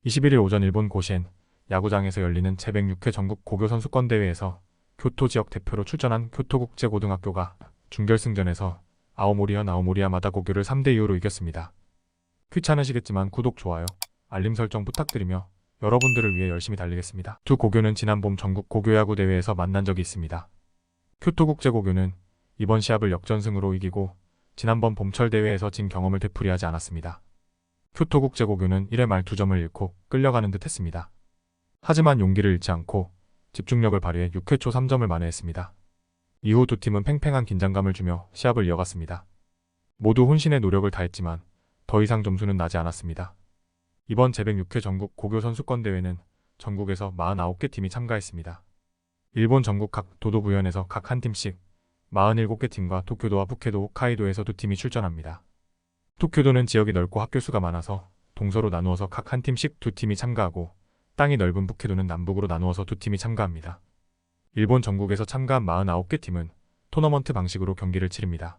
21일 오전 일본 고시엔 야구장에서 열리는 제106회 전국 고교 선수권 대회에서 교토 지역 대표로 출전한 교토국제고등학교가 준결승전에서 아오모리와 마다고교를 3대2로 이겼습니다. 귀찮으시겠지만 구독, 좋아요, 알림 설정 부탁드리며 여러분들을 위해 열심히 달리겠습니다. 두 고교는 지난 봄 전국 고교야구 대회에서 만난 적이 있습니다. 교토국제고교는 이번 시합을 역전승으로 이기고 지난번 봄철 대회에서 진 경험을 되풀이하지 않았습니다. 교토국제고교는 1회 말 2점을 잃고 끌려가는 듯 했습니다. 하지만 용기를 잃지 않고 집중력을 발휘해 6회 초 3점을 만회했습니다. 이후 두 팀은 팽팽한 긴장감을 주며 시합을 이어갔습니다. 모두 혼신의 노력을 다했지만 더 이상 점수는 나지 않았습니다. 이번 제106회 전국 고교 선수권 대회는 전국에서 49개 팀이 참가했습니다. 일본 전국 각 도도부현에서 각 한 팀씩 47개 팀과 도쿄도와 홋카이도, 홋카이도에서 두 팀이 출전합니다. 도쿄도는 지역이 넓고 학교 수가 많아서 동서로 나누어서 각 한 팀씩 두 팀이 참가하고, 땅이 넓은 북해도는 남북으로 나누어서 두 팀이 참가합니다. 일본 전국에서 참가한 49개 팀은 토너먼트 방식으로 경기를 치릅니다.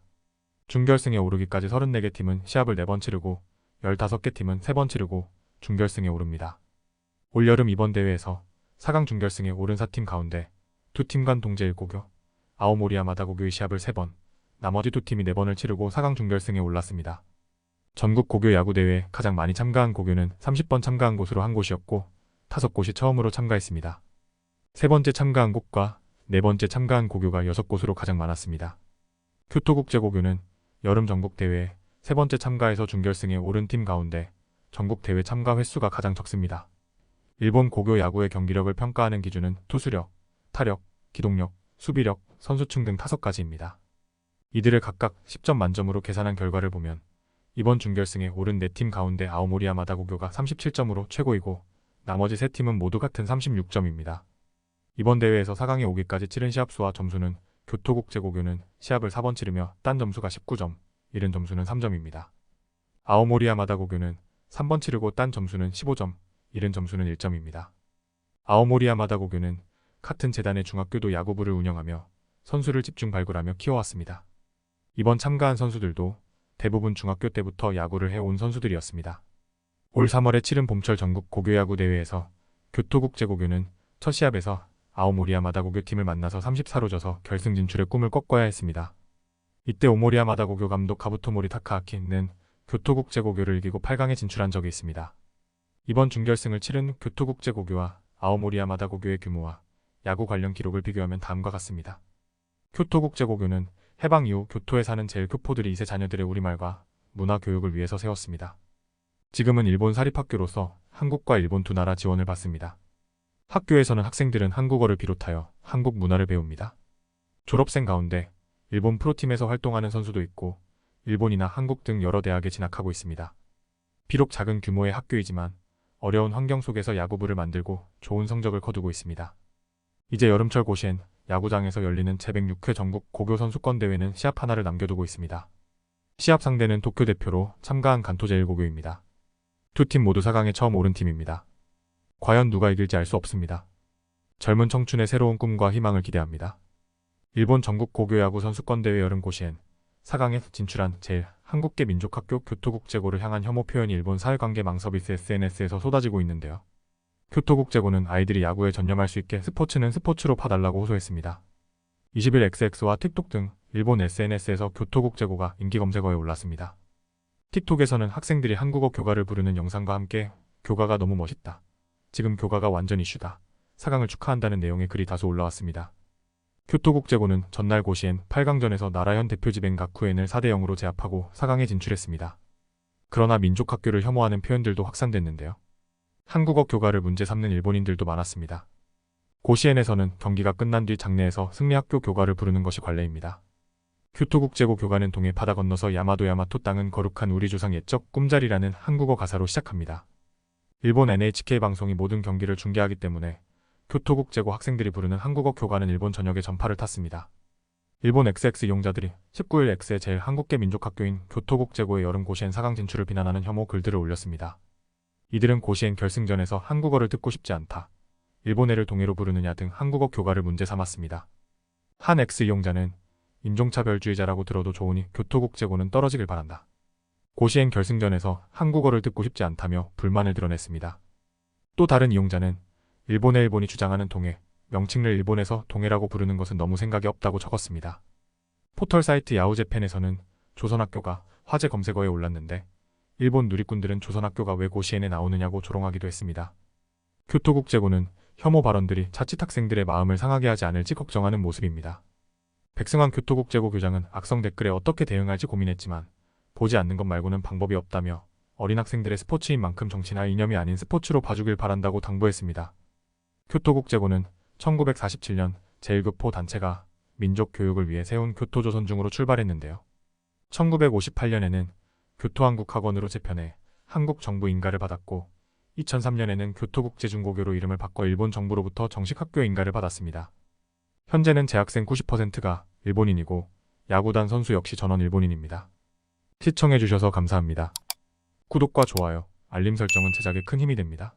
준결승에 오르기까지 34개 팀은 시합을 4번 치르고 15개 팀은 3번 치르고 준결승에 오릅니다. 올여름 이번 대회에서 4강 준결승에 오른 4팀 가운데 두 팀 간 동제 1고교, 아오모리와 마다고교의 시합을 3번, 나머지 두 팀이 4번을 치르고 4강 준결승에 올랐습니다. 전국 고교 야구 대회에 가장 많이 참가한 고교는 30번 참가한 곳으로 한 곳이었고 5곳이 처음으로 참가했습니다. 세 번째 참가한 곳과 네 번째 참가한 고교가 6곳으로 가장 많았습니다. 교토국제고교는 여름 전국 대회에 세 번째 참가해서 준결승에 오른 팀 가운데 전국 대회 참가 횟수가 가장 적습니다. 일본 고교 야구의 경기력을 평가하는 기준은 투수력, 타력, 기동력, 수비력, 선수층 등 5가지입니다. 이들을 각각 10점 만점으로 계산한 결과를 보면 이번 준결승에 오른 4팀 가운데 아오모리와 마다고교가 37점으로 최고이고 나머지 3팀은 모두 같은 36점입니다. 이번 대회에서 4강에 오기까지 치른 시합 수와 점수는 교토국제고교는 시합을 4번 치르며 딴 점수가 19점, 잃은 점수는 3점입니다. 아오모리와 마다고교는 3번 치르고 딴 점수는 15점, 잃은 점수는 1점입니다. 아오모리와 마다고교는 같은 재단의 중학교도 야구부를 운영하며 선수를 집중 발굴하며 키워왔습니다. 이번 참가한 선수들도 대부분 중학교 때부터 야구를 해온 선수들이었습니다. 올 3월에 치른 봄철 전국 고교야구 대회에서 교토국제고교는 첫 시합에서 아오모리와 마다고교 팀을 만나서 34로 져서 결승 진출의 꿈을 꺾어야 했습니다. 이때 오모리와 마다고교 감독 가부토모리 타카아키는 교토국제고교를 이기고 8강에 진출한 적이 있습니다. 이번 준결승을 치른 교토국제고교와 아오모리와 마다고교의 규모와 야구 관련 기록을 비교하면 다음과 같습니다. 교토국제고교는 해방 이후 교토에 사는 제일 교포들이 2세 자녀들의 우리말과 문화 교육을 위해서 세웠습니다. 지금은 일본 사립학교로서 한국과 일본 두 나라 지원을 받습니다. 학교에서는 학생들은 한국어를 비롯하여 한국 문화를 배웁니다. 졸업생 가운데 일본 프로팀에서 활동하는 선수도 있고 일본이나 한국 등 여러 대학에 진학하고 있습니다. 비록 작은 규모의 학교이지만 어려운 환경 속에서 야구부를 만들고 좋은 성적을 거두고 있습니다. 이제 여름철 고시엔 야구장에서 열리는 제106회 전국 고교 선수권 대회는 시합 하나를 남겨두고 있습니다. 시합 상대는 도쿄 대표로 참가한 간토 제1고교입니다. 두 팀 모두 4강에 처음 오른 팀입니다. 과연 누가 이길지 알 수 없습니다. 젊은 청춘의 새로운 꿈과 희망을 기대합니다. 일본 전국 고교야구 선수권 대회 여름 고시엔 4강에 진출한 제1한국계 민족학교 교토국제고를 향한 혐오 표현이 일본 사회관계 망서비스 SNS에서 쏟아지고 있는데요. 교토국제고는 아이들이 야구에 전념할 수 있게 스포츠는 스포츠로 봐달라고 호소했습니다. 20일 XX와 틱톡 등 일본 SNS에서 교토국제고가 인기 검색어에 올랐습니다. 틱톡에서는 학생들이 한국어 교가를 부르는 영상과 함께 교가가 너무 멋있다, 지금 교가가 완전 이슈다, 4강을 축하한다는 내용의 글이 다수 올라왔습니다. 교토국제고는 전날 고시엔 8강전에서 나라현 대표지벤 가쿠엔을 4대0으로 제압하고 4강에 진출했습니다. 그러나 민족학교를 혐오하는 표현들도 확산됐는데요. 한국어 교가를 문제 삼는 일본인들도 많았습니다. 고시엔에서는 경기가 끝난 뒤 장내에서 승리학교 교가를 부르는 것이 관례입니다. 교토국제고 교가는 동해 바다 건너서 야마토 땅은 거룩한 우리 조상 옛적 꿈자리라는 한국어 가사로 시작합니다. 일본 NHK 방송이 모든 경기를 중계하기 때문에 교토국제고 학생들이 부르는 한국어 교가는 일본 전역에 전파를 탔습니다. 일본 XX 이용자들이 19일 X의 제1한국계 민족학교인 교토국제고의 여름 고시엔 4강 진출을 비난하는 혐오 글들을 올렸습니다. 이들은 고시엔 결승전에서 한국어를 듣고 싶지 않다, 일본애를 동해로 부르느냐 등 한국어 교가를 문제 삼았습니다. 한 X 이용자는 인종차별주의자라고 들어도 좋으니 교토국제고는 떨어지길 바란다, 고시엔 결승전에서 한국어를 듣고 싶지 않다며 불만을 드러냈습니다. 또 다른 이용자는 일본이 주장하는 동해, 명칭을 일본에서 동해라고 부르는 것은 너무 생각이 없다고 적었습니다. 포털 사이트 야후재팬에서는 조선학교가 화제 검색어에 올랐는데 일본 누리꾼들은 조선학교가 왜 고시엔에 나오느냐고 조롱하기도 했습니다. 교토국제고는 혐오 발언들이 자칫 학생들의 마음을 상하게 하지 않을지 걱정하는 모습입니다. 백승환 교토국제고 교장은 악성 댓글에 어떻게 대응할지 고민했지만 보지 않는 것 말고는 방법이 없다며 어린 학생들의 스포츠인 만큼 정치나 이념이 아닌 스포츠로 봐주길 바란다고 당부했습니다. 교토국제고는 1947년 제1교포 단체가 민족 교육을 위해 세운 교토조선중으로 출발했는데요. 1958년에는 교토한국학원으로 재편해 한국 정부 인가를 받았고 2003년에는 교토국제중고교로 이름을 바꿔 일본 정부로부터 정식 학교 인가를 받았습니다. 현재는 재학생 90%가 일본인이고 야구단 선수 역시 전원 일본인입니다. 시청해주셔서 감사합니다. 구독과 좋아요, 알림 설정은 제작에 큰 힘이 됩니다.